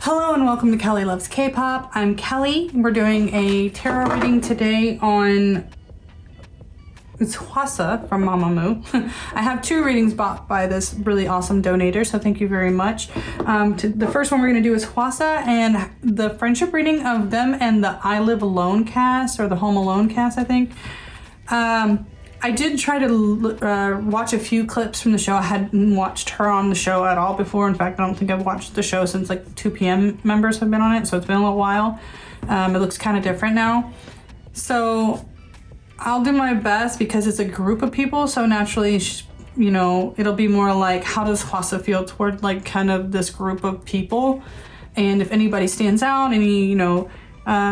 Hello and welcome to Kelly Loves K-Pop. I'm Kelly. We're doing a tarot reading today on it's Hwasa from MAMAMOO. I have two readings bought by this really awesome donator, so thank you very much. The first one we're going to do is Hwasa and the friendship reading of them and the I Live Alone cast, or the Home Alone cast, I think. I did try to watch a few clips from the show. I hadn't watched her on the show at all before. In fact, I don't think I've watched the show since like 2 p.m. members have been on it, so it's been a little while. It looks kind of different now. So I'll do my best because it's a group of people, so naturally, you know, it'll be more like, how does Hwasa feel toward like kind of this group of people? And if anybody stands out, any, you know,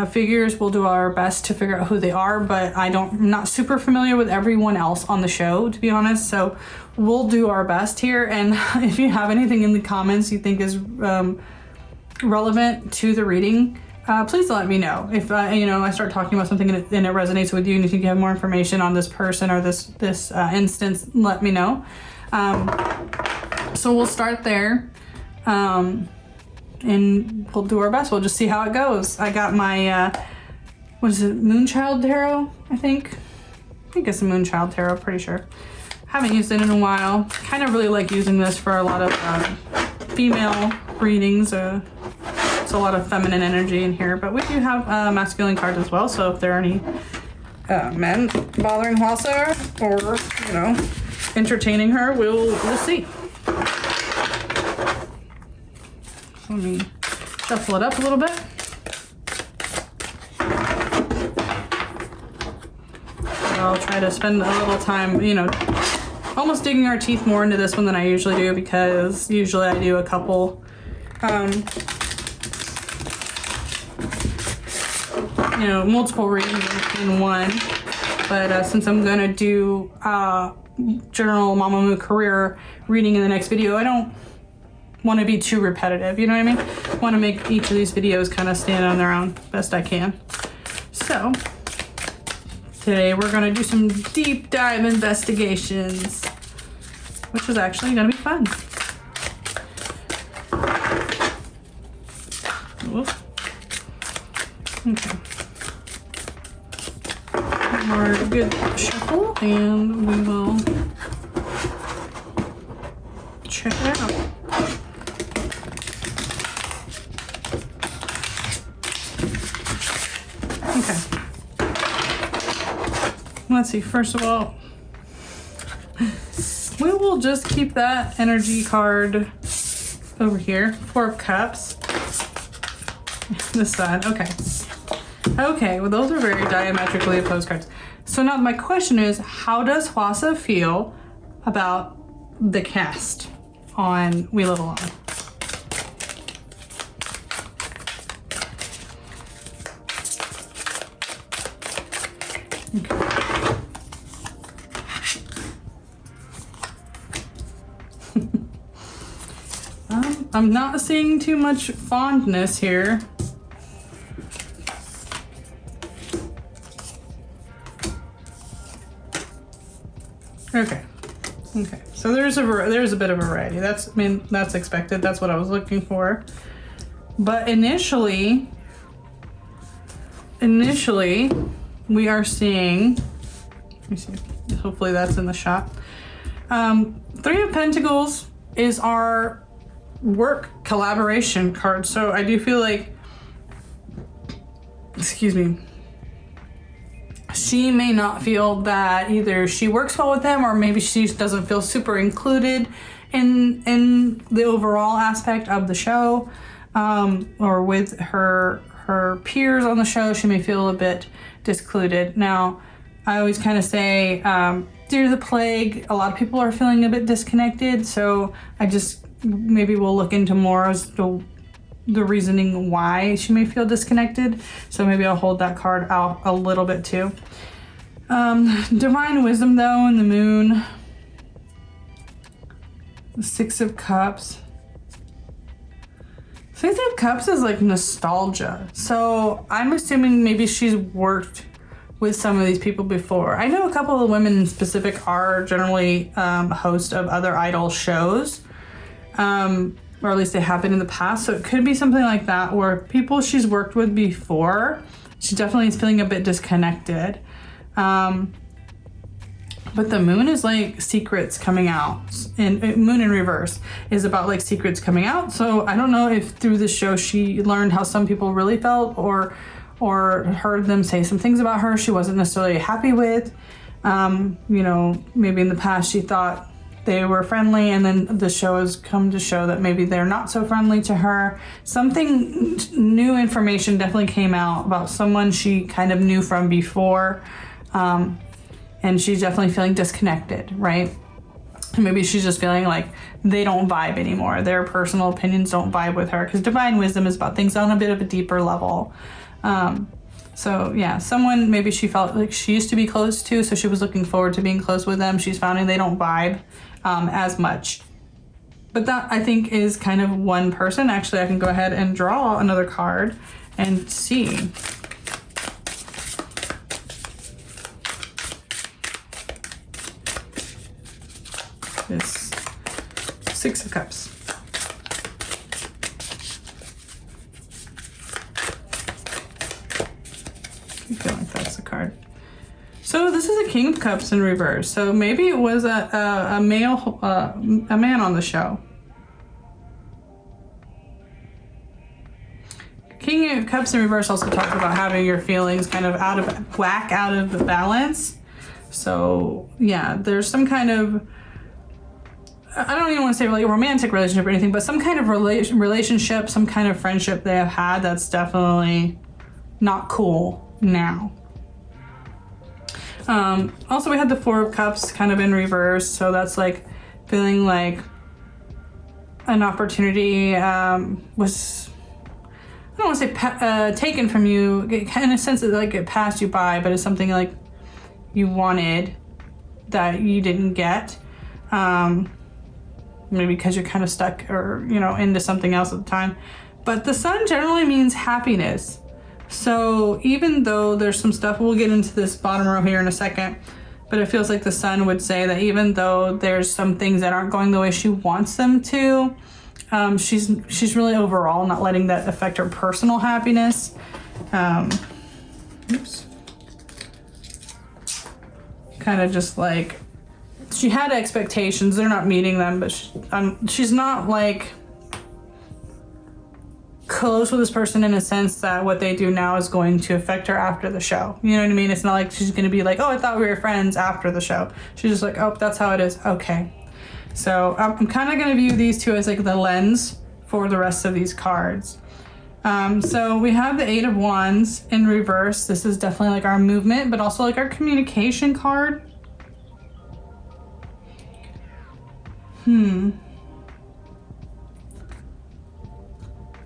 figures, we'll do our best to figure out who they are, but I'm not super familiar with everyone else on the show, to be honest, so we'll do our best here. And if you have anything in the comments you think is relevant to the reading, please let me know. If you know, I start talking about something and it resonates with you and you think you have more information on this person or this instance, let me know. So we'll start there. And we'll do our best. We'll just see how it goes. I got my, what is it, Moonchild Tarot, I think it's a Moonchild Tarot, pretty sure. Haven't used it in a while. Kind of really like using this for a lot of female readings. It's a lot of feminine energy in here, but we do have masculine cards as well, so if there are any men bothering Hwasa or, you know, entertaining her, we'll see. Let me shuffle it up a little bit. I'll try to spend a little time, you know, almost digging our teeth more into this one than I usually do, because usually I do a couple, you know, multiple readings in one. But since I'm gonna do general MAMAMOO career reading in the next video, I don't want to be too repetitive, you know what I mean? I want to make each of these videos kind of stand on their own best I can. So today we're going to do some deep dive investigations, which is actually going to be fun. Oops. Okay. More good shuffle and we will check it out. Okay, let's see, first of all, we will just keep that energy card over here, 4 of Cups, this side, okay. Okay, well those are very diametrically opposed cards. So now my question is, how does Hwasa feel about the cast on We Live Alone? Okay. I'm not seeing too much fondness here. Okay. Okay. So there's a bit of variety. That's expected. That's what I was looking for. But initially we are seeing, let me see, hopefully that's in the shot. 3 of Pentacles is our work collaboration card. So I do feel like, excuse me, she may not feel that either she works well with them, or maybe she doesn't feel super included in the overall aspect of the show, or with her peers on the show. She may feel a bit discluded. Now, I always kind of say, due to the plague, a lot of people are feeling a bit disconnected, so maybe we'll look into more as to the reasoning why she may feel disconnected. So maybe I'll hold that card out a little bit too. Divine Wisdom though, and the Moon. The 6 of Cups. 6 of Cups is like nostalgia. So I'm assuming maybe she's worked with some of these people before. I know a couple of women in specific are generally hosts of other idol shows. or at least they have been in the past. So it could be something like that, or people she's worked with before, she definitely is feeling a bit disconnected. But the moon is like secrets coming out, and moon in reverse is about like secrets coming out. So I don't know if through the show she learned how some people really felt, or heard them say some things about her she wasn't necessarily happy with. You know, maybe in the past she thought they were friendly, and then the show has come to show that maybe they're not so friendly to her. Something new information definitely came out about someone she kind of knew from before. And she's definitely feeling disconnected, right? Maybe she's just feeling like they don't vibe anymore. Their personal opinions don't vibe with her, because divine wisdom is about things on a bit of a deeper level. So yeah, someone maybe she felt like she used to be close to, so she was looking forward to being close with them. She's finding they don't vibe as much. But that, I think, is kind of one person. Actually, I can go ahead and draw another card and see. This Six of Cups. I feel like that's the card. So this is a King of Cups in reverse. So maybe it was a male, a man on the show. King of Cups in reverse also talks about having your feelings kind of out of whack, out of balance. So yeah, there's some kind of, I don't even want to say like a romantic relationship or anything, but some kind of relationship, some kind of friendship they have had that's definitely not cool now. Also, we had the Four of Cups kind of in reverse, so that's like feeling like an opportunity was, I don't want to say taken from you, in a sense that like it passed you by, but it's something like you wanted that you didn't get. Maybe because you're kind of stuck or, you know, into something else at the time. But the sun generally means happiness. So even though there's some stuff, we'll get into this bottom row here in a second, but it feels like the sun would say that even though there's some things that aren't going the way she wants them to, she's really overall not letting that affect her personal happiness. Oops. Kind of just like, she had expectations, they're not meeting them, but she's not like close with this person in a sense that what they do now is going to affect her after the show. You know what I mean? It's not like she's going to be like, oh, I thought we were friends after the show. She's just like, oh, that's how it is. Okay. So I'm kind of going to view these two as like the lens for the rest of these cards. So we have the Eight of Wands in reverse. This is definitely like our movement, but also like our communication card.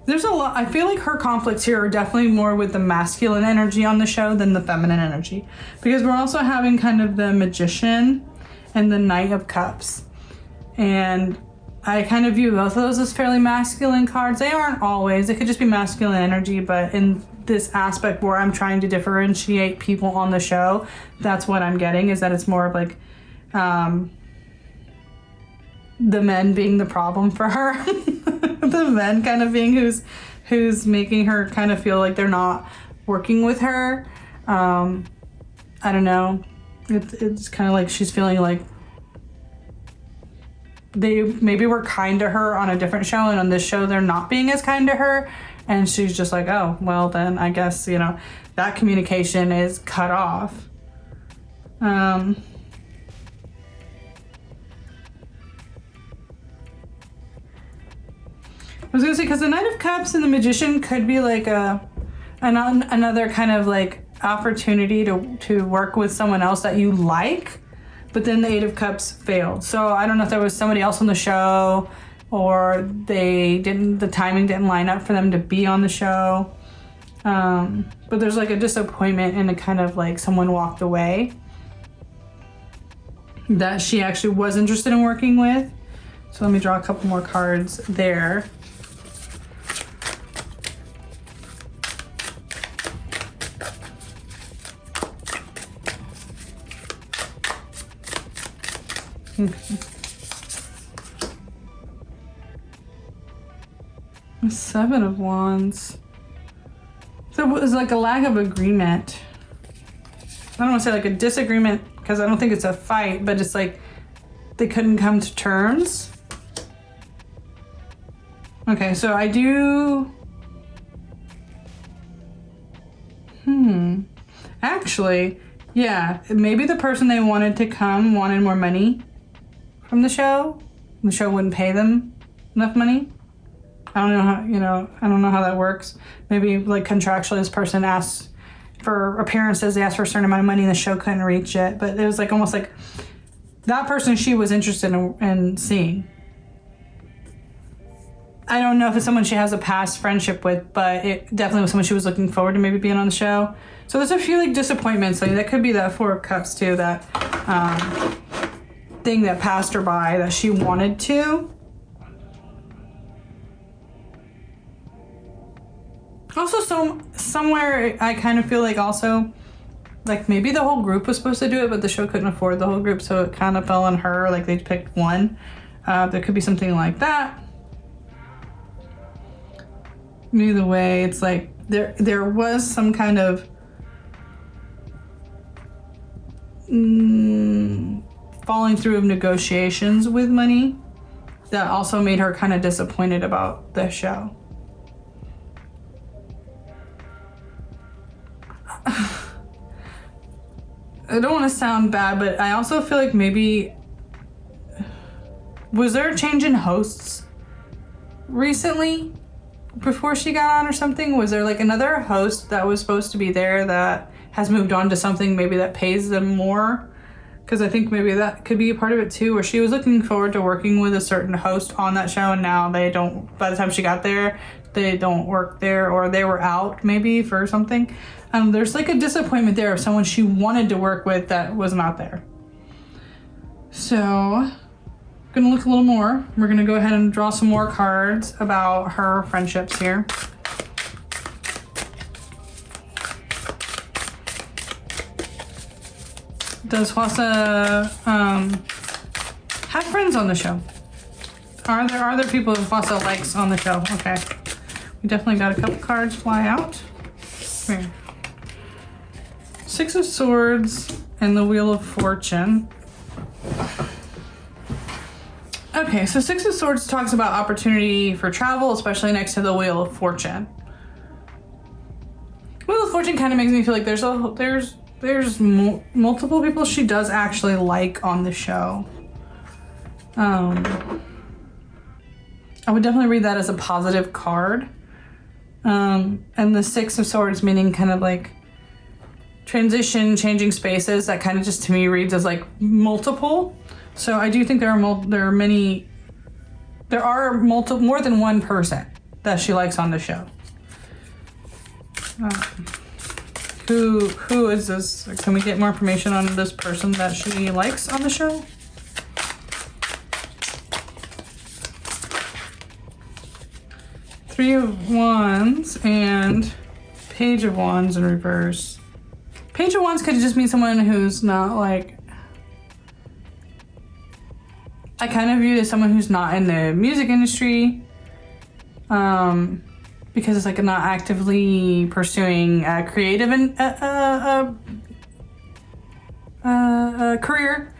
There's a lot, I feel like her conflicts here are definitely more with the masculine energy on the show than the feminine energy, because we're also having kind of the Magician and the Knight of Cups. And I kind of view both of those as fairly masculine cards. They aren't always, it could just be masculine energy, but in this aspect where I'm trying to differentiate people on the show, that's what I'm getting, is that it's more of like, the men being the problem for her. The men kind of being who's making her kind of feel like they're not working with her. I don't know. It's kind of like she's feeling like they maybe were kind to her on a different show, and on this show they're not being as kind to her. And she's just like, oh, well then I guess, you know, that communication is cut off. I was gonna say, because the Knight of Cups and the Magician could be like another kind of like opportunity to work with someone else that you like, but then the Eight of Cups failed. So I don't know if there was somebody else on the show, or the timing didn't line up for them to be on the show. But there's like a disappointment and a kind of like someone walked away that she actually was interested in working with. So let me draw a couple more cards there. Okay. Seven of Wands. So it was like a lack of agreement. I don't want to say like a disagreement because I don't think it's a fight, but it's like they couldn't come to terms. Okay, so I do... Actually, yeah, maybe the person they wanted to come wanted more money from the show. The show wouldn't pay them enough money. I don't know how, I don't know how that works. Maybe like contractually this person asked for appearances, they asked for a certain amount of money and the show couldn't reach it. But it was like almost like that person she was interested in seeing. I don't know if it's someone she has a past friendship with, but it definitely was someone she was looking forward to maybe being on the show. So there's a few like disappointments. Like that could be that Four of Cups too, that thing that passed her by that she wanted to. Also, somewhere I kind of feel like also, like maybe the whole group was supposed to do it, but the show couldn't afford the whole group, so it kind of fell on her. Like they picked one. There could be something like that. Either way, it's like there was some kind of falling through of negotiations with money that also made her kind of disappointed about the show. I don't want to sound bad, but I also feel like maybe... Was there a change in hosts recently before she got on or something? Was there like another host that was supposed to be there that has moved on to something maybe that pays them more? Because I think maybe that could be a part of it too, where she was looking forward to working with a certain host on that show and now they don't, by the time she got there, they don't work there, or they were out maybe for something. There's like a disappointment there of someone she wanted to work with that was not there. So, I'm gonna look a little more. We're gonna go ahead and draw some more cards about her friendships here. Does Hwasa have friends on the show? Are there people who Hwasa likes on the show? Okay. We definitely got a couple cards fly out. Here. Six of Swords and the Wheel of Fortune. Okay, so Six of Swords talks about opportunity for travel, especially next to the Wheel of Fortune. Wheel of Fortune kind of makes me feel like there's multiple people she does actually like on the show. I would definitely read that as a positive card. And the Six of Swords meaning kind of like transition, changing spaces, that kind of just to me reads as like multiple. So I do think there are more than one person that she likes on the show. Who is this? Can we get more information on this person that she likes on the show? Three of Wands and Page of Wands in reverse. Page of Wands could just mean someone who's not like... I kind of view it as someone who's not in the music industry. Because it's like not actively pursuing a creative career.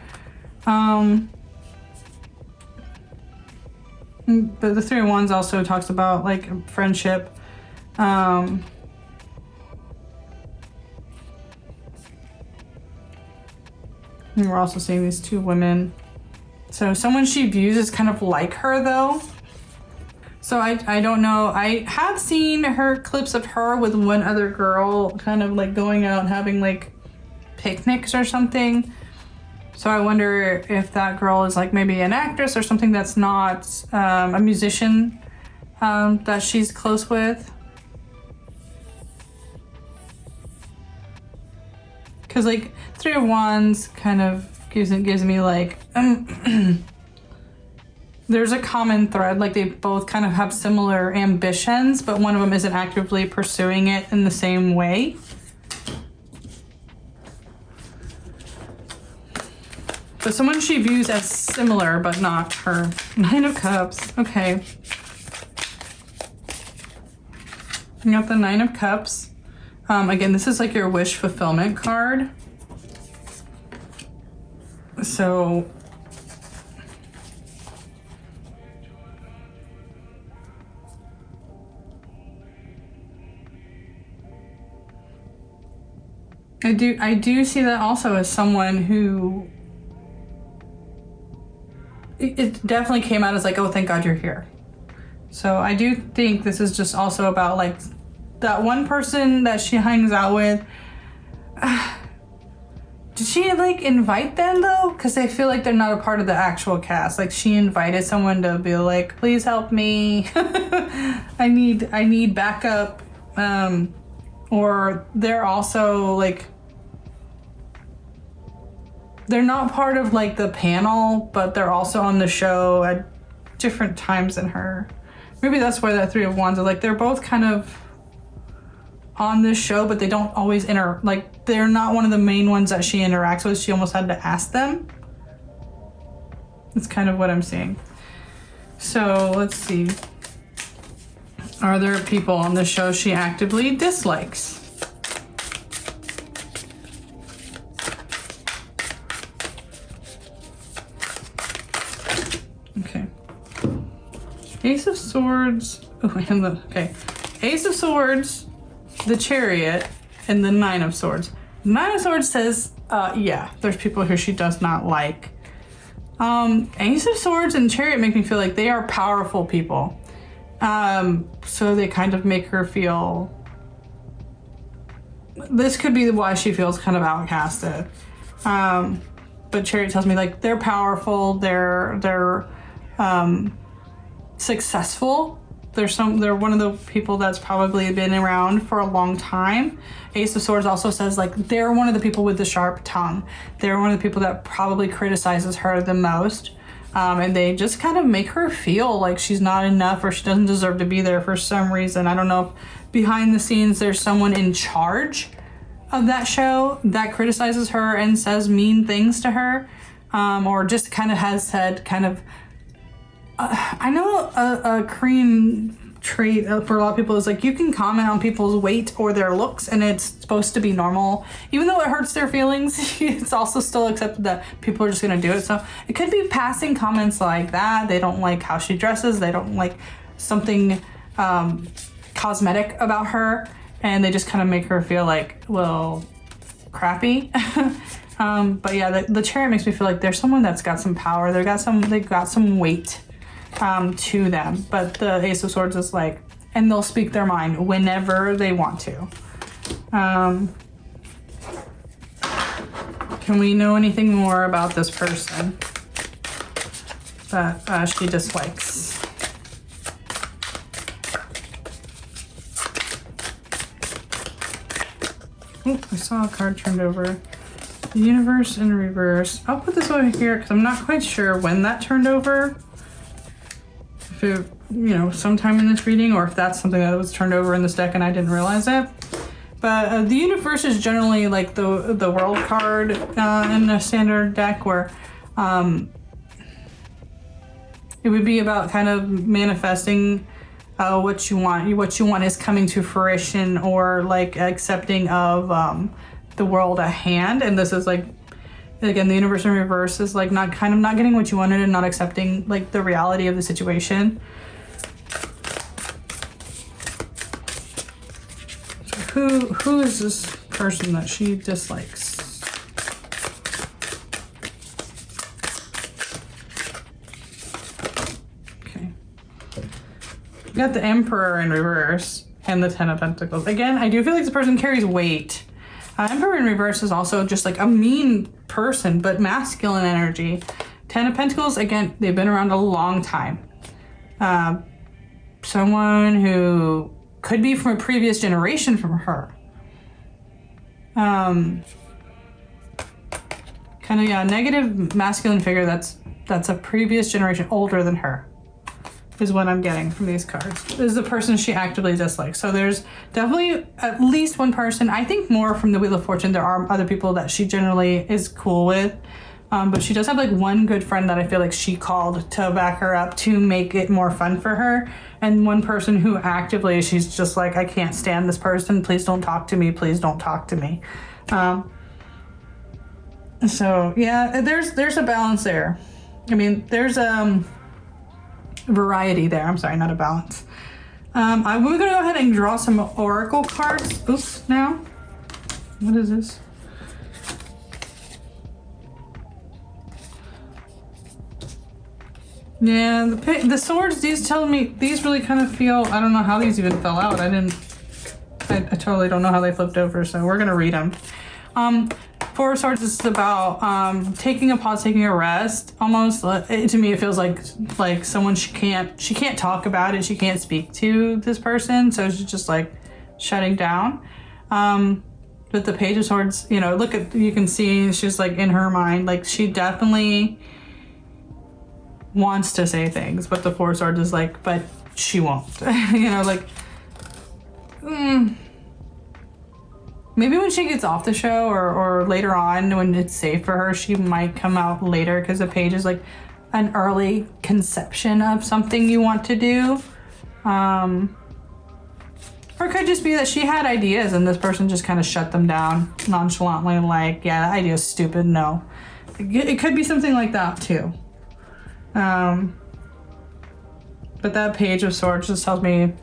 But the Three of Wands also talks about like friendship. And we're also seeing these two women. So someone she views as kind of like her though. So I don't know. I have seen her clips of her with one other girl kind of like going out and having like picnics or something. So I wonder if that girl is like maybe an actress or something that's not a musician that she's close with. Because like Three of Wands kind of gives me like there's a common thread, like they both kind of have similar ambitions, but one of them isn't actively pursuing it in the same way. So someone she views as similar, but not her. Nine of Cups, okay. You got the Nine of Cups. Again, this is like your wish fulfillment card. So I do see that also as someone who it definitely came out as like, oh, thank God you're here. So I do think this is just also about like that one person that she hangs out with. Did she like invite them though? Because I feel like they're not a part of the actual cast. Like she invited someone to be like, please help me. I need backup. Or they're also like, they're not part of like the panel, but they're also on the show at different times than her. Maybe that's why that Three of Wands are like, they're both kind of on this show, but they don't always like they're not one of the main ones that she interacts with. She almost had to ask them. That's kind of what I'm seeing. So let's see. Are there people on the show she actively dislikes? Okay. Ace of Swords. Oh, and okay. Ace of Swords, the Chariot, and the Nine of Swords. Nine of Swords says, yeah, there's people here she does not like. Ace of Swords and Chariot make me feel like they are powerful people. So they kind of make her feel, this could be why she feels kind of outcasted. But Chariot tells me like they're powerful, they're successful. They're one of the people that's probably been around for a long time. Ace of Swords also says like they're one of the people with the sharp tongue. They're one of the people that probably criticizes her the most. And they just kind of make her feel like she's not enough or she doesn't deserve to be there for some reason. I don't know if behind the scenes there's someone in charge of that show that criticizes her and says mean things to her, or just kind of has said kind of, I know a Korean trait for a lot of people is like you can comment on people's weight or their looks and it's supposed to be normal. Even though it hurts their feelings, it's also still accepted that people are just going to do it. So it could be passing comments like that. They don't like how she dresses. They don't like something cosmetic about her. And they just kind of make her feel like, well, crappy. But yeah, the Chariot makes me feel like there's someone that's got some power. They've got some weight to them. But the Ace of Swords is like, and they'll speak their mind whenever they want to. Can we know anything more about this person that she dislikes? Oh, I saw a card turned over. The Universe in reverse. I'll put this over here because I'm not quite sure when that turned over. If it, sometime in this reading, or if that's something that was turned over in this deck and I didn't realize it. But the Universe is generally like the World card in a standard deck where it would be about kind of manifesting what you want is coming to fruition, or like accepting of the world at hand. And this is like, again, the Universe in reverse is like not getting what you wanted and not accepting like the reality of the situation. So who is this person that she dislikes? Okay. We got the Emperor in reverse and the Ten of Pentacles. Again, I do feel like this person carries weight. Emperor in reverse is also just like a mean person, but masculine energy. Ten of Pentacles, again, they've been around a long time. Someone who could be from a previous generation from her. Kind of, yeah, negative masculine figure that's a previous generation older than her is what I'm getting from these cards. This is the person she actively dislikes. So there's definitely at least one person. I think more from the Wheel of Fortune, there are other people that she generally is cool with. But she does have like one good friend that I feel like she called to back her up to make it more fun for her. And one person who actively, she's just like, I can't stand this person. Please don't talk to me. Please don't talk to me. So yeah, there's a balance there. I mean, there's variety there. I'm sorry, not a balance. I'm gonna go ahead and draw some oracle cards. Oops, now. What is this? Yeah, the swords, these tell me, these really kind of feel, I don't know how these even fell out. I totally don't know how they flipped over, so we're gonna read them. Four of Swords is about taking a pause, taking a rest. Almost, to me, it feels like someone she can't talk about it. She can't speak to this person, so she's just like shutting down. But the Page of Swords, you know, you can see she's like in her mind, like she definitely wants to say things, but the Four of Swords is like, but she won't. You know, like, maybe when she gets off the show or later on when it's safe for her, she might come out later, because the Page is like an early conception of something you want to do. Or it could just be that she had ideas and this person just kind of shut them down nonchalantly, like, yeah, that idea is stupid, no. It could be something like that too. But that Page of Swords just tells me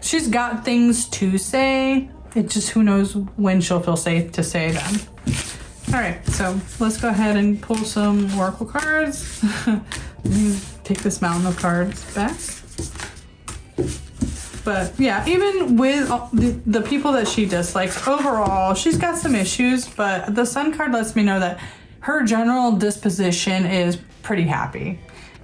she's got things to say. It just, who knows when she'll feel safe to say them. All right, so let's go ahead and pull some oracle cards. Let me take this mountain of cards back. But yeah, even with the people that she dislikes, overall, she's got some issues, but the Sun card lets me know that her general disposition is pretty happy.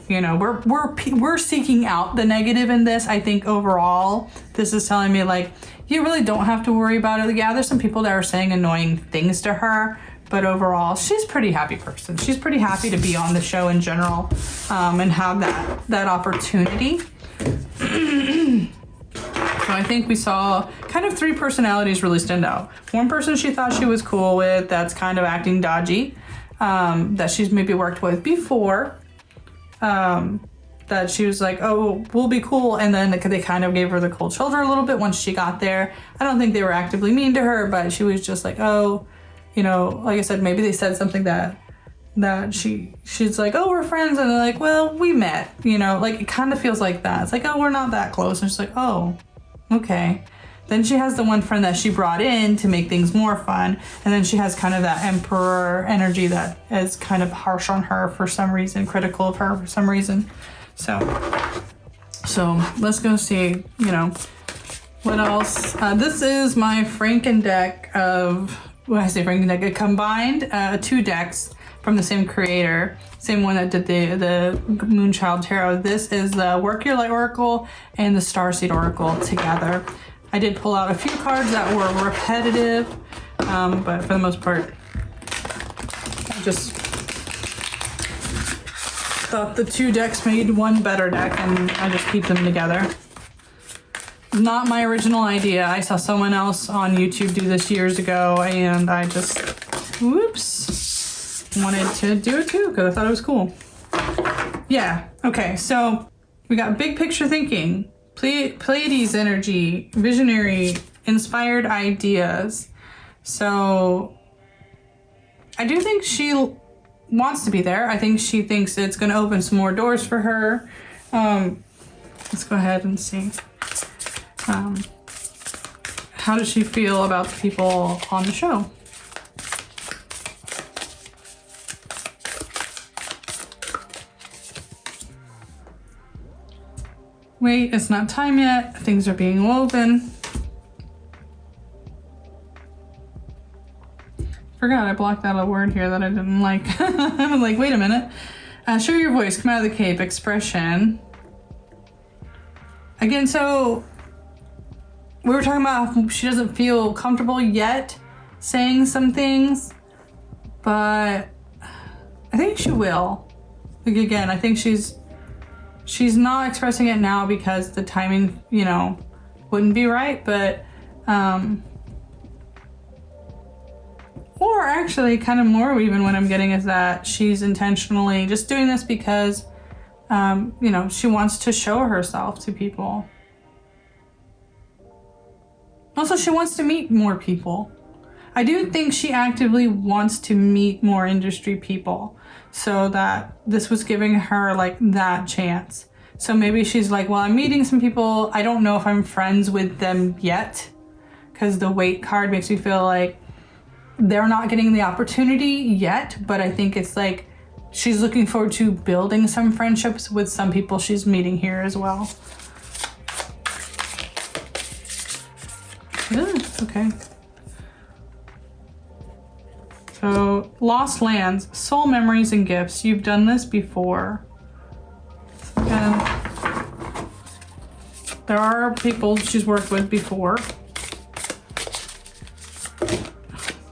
You know, we're seeking out the negative in this. I think overall, this is telling me like, you really don't have to worry about it. Yeah, there's some people that are saying annoying things to her, but overall, she's a pretty happy person. She's pretty happy to be on the show in general, and have that opportunity. So I think we saw kind of three personalities really stand out. One person she thought she was cool with, that's kind of acting dodgy, that she's maybe worked with before. That she was like, oh, we'll be cool. And then they kind of gave her the cold shoulder a little bit once she got there. I don't think they were actively mean to her, but she was just like, oh, you know, like I said, maybe they said something that she's like, oh, we're friends. And they're like, well, we met, you know, like it kind of feels like that. It's like, oh, we're not that close. And she's like, oh, okay. Then she has the one friend that she brought in to make things more fun. And then she has kind of that emperor energy that is kind of harsh on her for some reason, critical of her for some reason. So let's go see, you know, what else. This is my Franken deck of, when I say Franken deck, it combined two decks from the same creator, same one that did the Moonchild Tarot. This is the Work Your Light Oracle and the Starseed Oracle together. I did pull out a few cards that were repetitive, but for the most part, I just thought the two decks made one better deck, and I just keep them together. Not my original idea. I saw someone else on YouTube do this years ago, and I just, whoops, wanted to do it too because I thought it was cool. Yeah, okay, so we got big picture thinking. Pleiades energy, visionary, inspired ideas. So I do think she wants to be there. I think she thinks it's going to open some more doors for her. Let's go ahead and see. How does she feel about the people on the show? Wait, it's not time yet. Things are being woven. Forgot I blocked out a word here that I didn't like. I'm like, wait a minute. Show your voice, come out of the cape, expression. Again, so we were talking about how she doesn't feel comfortable yet saying some things, but I think she will. Like, again, I think she's not expressing it now because the timing, you know, wouldn't be right, but, Or actually, kind of more even what I'm getting is that she's intentionally just doing this because, you know, she wants to show herself to people. Also, she wants to meet more people. I do think she actively wants to meet more industry people, so that this was giving her like that chance. So maybe she's like, well, I'm meeting some people. I don't know if I'm friends with them yet, because the wait card makes me feel like they're not getting the opportunity yet, but I think it's like she's looking forward to building some friendships with some people she's meeting here as well. Okay. So, Lost Lands, Soul Memories and Gifts. You've done this before. There are people she's worked with before.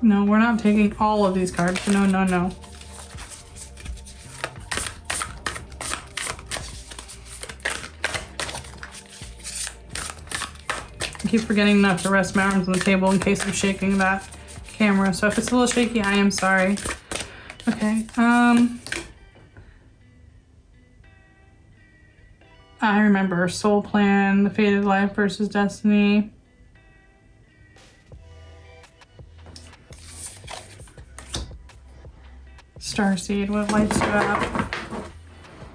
No, we're not taking all of these cards. No, no, no. I keep forgetting not to rest my arms on the table in case I'm shaking that camera. So if it's a little shaky, I am sorry. Okay. I remember Soul Plan, The Fated Life versus Destiny. Starseed, what lights you up?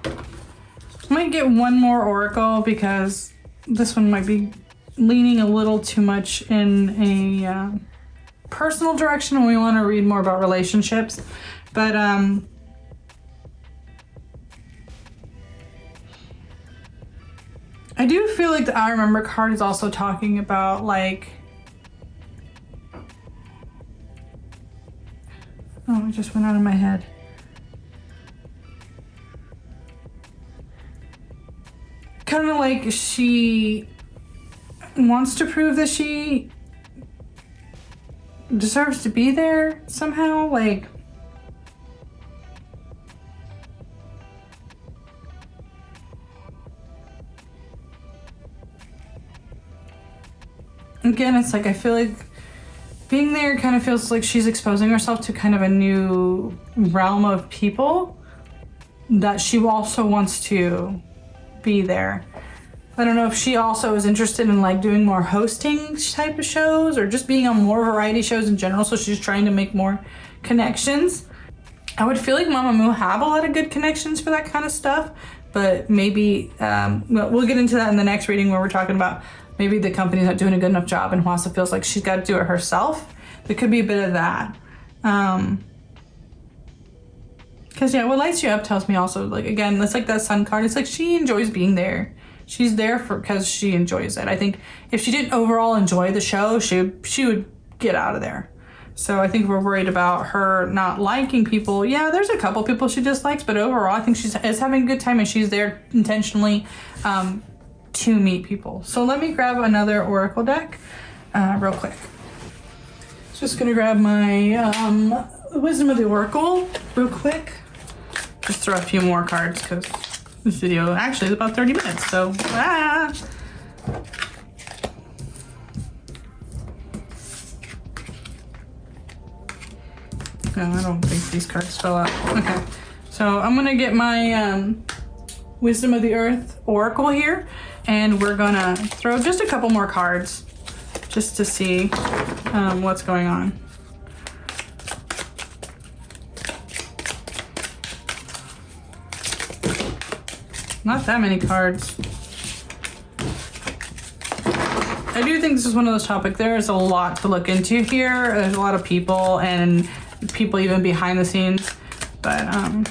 I might get one more Oracle because this one might be leaning a little too much in a personal direction when we want to read more about relationships. But I do feel like the I Remember card is also talking about like, oh, it just went out of my head. Kind of like she wants to prove that she deserves to be there somehow, like. Again, it's like I feel like being there kind of feels like she's exposing herself to kind of a new realm of people that she also wants to be there. I don't know if she also is interested in like doing more hosting type of shows or just being on more variety shows in general, so she's trying to make more connections. I would feel like MAMAMOO have a lot of good connections for that kind of stuff, but maybe we'll get into that in the next reading where we're talking about maybe the company's not doing a good enough job and Hwasa feels like she's got to do it herself. There could be a bit of that. Because yeah, what lights you up tells me also, like, again, it's like that sun card. It's like she enjoys being there. She's there because she enjoys it. I think if she didn't overall enjoy the show, she would get out of there. So I think we're worried about her not liking people. Yeah, there's a couple people she dislikes, but overall I think she is having a good time and she's there intentionally to meet people. So let me grab another Oracle deck real quick. Just gonna grab my Wisdom of the Oracle real quick. Just throw a few more cards because this video actually is about 30 minutes, so No, I don't think these cards fell out. Okay, so I'm gonna get my Wisdom of the Earth Oracle here, and we're gonna throw just a couple more cards just to see what's going on. Not that many cards. I do think this is one of those topics. There is a lot to look into here. There's a lot of people and people even behind the scenes. But I'm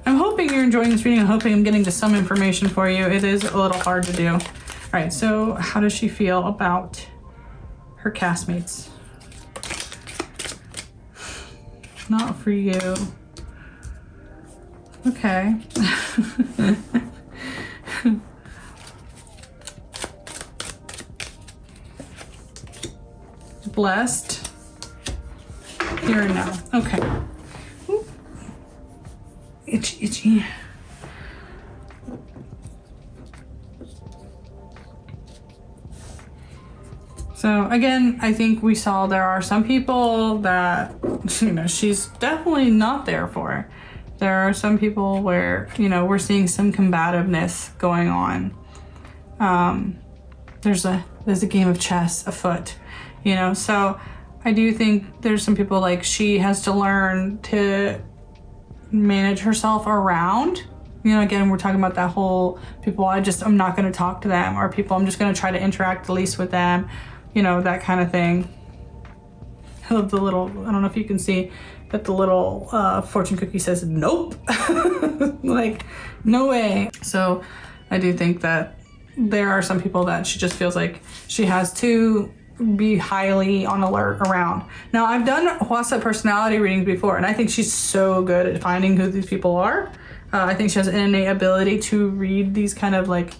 hoping you're enjoying this reading. I'm hoping I'm getting to some information for you. It is a little hard to do. All right, so how does she feel about her castmates? Not for you. Okay. Blessed. Here and now. Okay. Ooh. Itchy, itchy. So again, I think we saw there are some people that, you know, she's definitely not there for. There are some people where, you know, we're seeing some combativeness going on. There's a game of chess afoot, you know, so I do think there's some people like she has to learn to manage herself around. You know, again, we're talking about that whole people, I'm not going to talk to them, or people, I'm just going to try to interact the least with them, you know, that kind of thing. I love the little, I don't know if you can see that the little fortune cookie says, nope. Like, no way. So I do think that there are some people that she just feels like she has to be highly on alert around. Now, I've done Hwasa personality readings before, and I think she's so good at finding who these people are. I think she has an innate ability to read these kind of like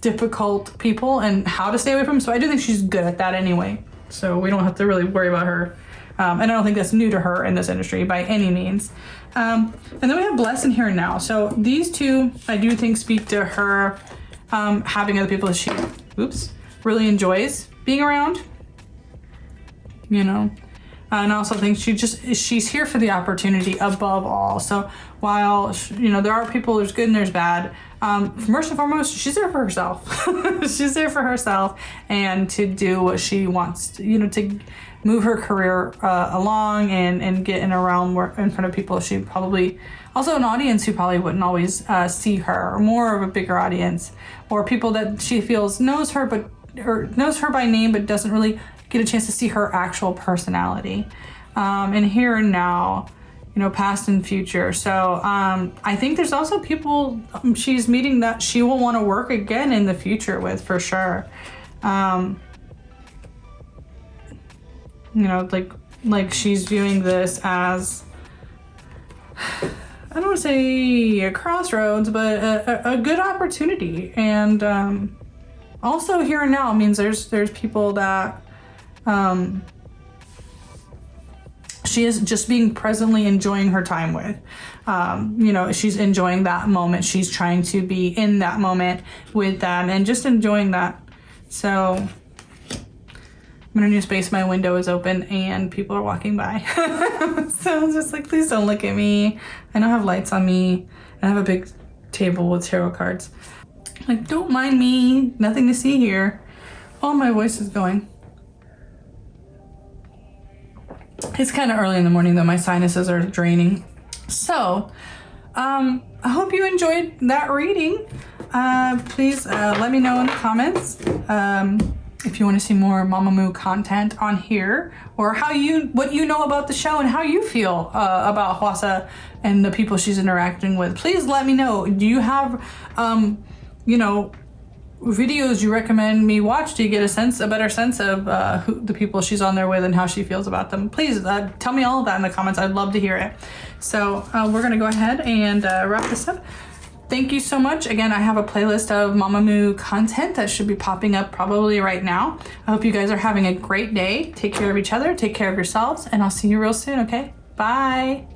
difficult people and how to stay away from them. So I do think she's good at that anyway. So we don't have to really worry about her. And I don't think that's new to her in this industry by any means. And then we have Bless and Here and Now. So these two, I do think, speak to her having other people that she, really enjoys being around, you know. And I also think she's here for the opportunity above all. So while, you know, there are people, there's good and there's bad. First and foremost, she's there for herself. She's there for herself and to do what she wants, to, you know, to move her career along and get in a realm where in front of people she probably, also an audience who probably wouldn't always see her, or more of a bigger audience, or people that she feels knows her by name but doesn't really get a chance to see her actual personality. And Here and Now, you know, past and future. So I think there's also people she's meeting that she will want to work again in the future with, for sure. You know, like she's viewing this as, I don't want to say a crossroads, but a good opportunity. And also Here and Now means there's people that she is just being presently enjoying her time with. You know, she's enjoying that moment. She's trying to be in that moment with them and just enjoying that. So I'm in a new space, my window is open and people are walking by. So I'm just like, please don't look at me. I don't have lights on me. I have a big table with tarot cards. Like, don't mind me, nothing to see here. Oh, my voice is going. It's kind of early in the morning though, my sinuses are draining. So, I hope you enjoyed that reading. Please let me know in the comments if you want to see more MAMAMOO content on here, or what you know about the show and how you feel about Hwasa and the people she's interacting with. Please let me know. Do you have, you know, videos you recommend me watch to get a better sense of who the people she's on there with and how she feels about them? Please tell me all of that in the comments. I'd love to hear it. So we're gonna go ahead and wrap this up. Thank you so much. Again, I have a playlist of MAMAMOO content that should be popping up probably right now. I hope you guys are having a great day. Take care of each other, take care of yourselves, and I'll see you real soon, okay? Bye.